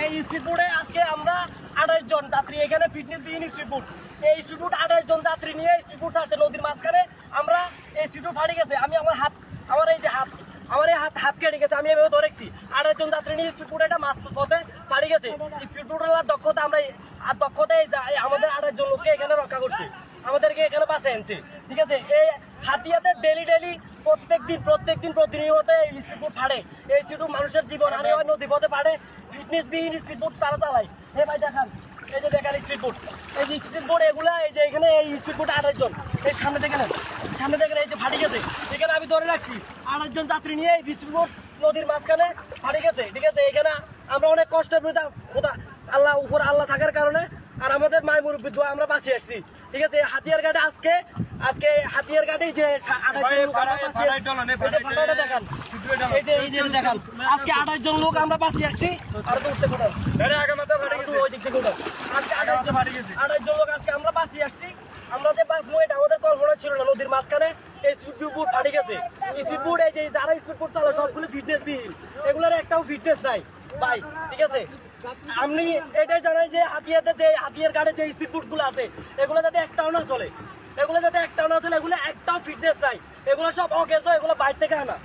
এই স্পিডবোটে আজকে আমরা 28 জন যাত্রী এখানে ফিটনেস বিহীন স্পিডবোট। এই স্পিডবোট 28 জন যাত্রী নিয়ে স্পিডবোট ছাড়ছে নদীর মাঝখানে। আমরা এই স্পিডবোট ফাটে গেছে, আমি আমার এই যে হাত কেটে গেছে, আমি এভাবে ধরেছি। 28 জন যাত্রী নিয়ে স্পিডবোট এটা মাছ পথে ফাটে গেছে। স্পিডবোটের দক্ষতা আমরা দক্ষতায় আমাদের 28 জন লোককে এখানে রক্ষা করছে, আমাদেরকে এখানে বাঁচে আনছে। ঠিক আছে, এই হাতিয়াতে ডেলি প্রত্যেক দিন প্রতিনিয়ত স্পিডবোট ফাটে। এই স্পিডবোট মানুষের জীবন হানি হয়, নদী পথে ফাটে। ফিটনেস বিহীন স্পিডবোট তারা চালায়। ভাই দেখান, এই যে দেখান স্পিডবোট, এই যে স্পিডবোট এগুলা, এই যে এখানে এই স্পিডবোট 28 জন। এই সামনে দেখেন এই যে ফাটে গেছে। এখানে আমি ধরে রাখছি 28 জন যাত্রী নিয়ে এই স্পিডবোট নদীর মাঝখানে ফাটে গেছে। ঠিক আছে, এখানে আমরা অনেক কষ্টের বিরুদ্ধে খোদা আল্লাহ থাকার কারণে আর আমাদের মায়ের মুরব্বী দোয়া আমরা বাঁচিয়ে আসছি। ঠিক আছে, হাতিয়ার ঘাটে আজকে হাতিয়ার ঘাটে যে দেখান, এই যে দেখান, আজকে 28 জন লোক আমরা বাঁচিয়ে আসছি। আর উঠতে কোথাও আজকে 28 জন লোক আজকে আমরা বাঁচিয়ে আসছি। আমরা যে বাঁচবো এটা আমাদের কল্পনা ছিল না। নদীর মাঝখানে এই স্পিডবোট ফাটে গেছে। স্পিডবোট এই যে যারা স্পিডবোট চালায় সবগুলো ফিটনেস বিহীন, এগুলোর একটাও ফিটনেস নাই ভাই। ঠিক আছে, আমি এটাই জানাই যে হাতিয়ার ঘাটে যে স্পিডবোট গুলো আছে এগুলো যাতে একটাও না চলে, এগুলো একটাও ফিটনেস নাই, এগুলো সব অকেজো, এগুলো বাইরে থেকে আনা।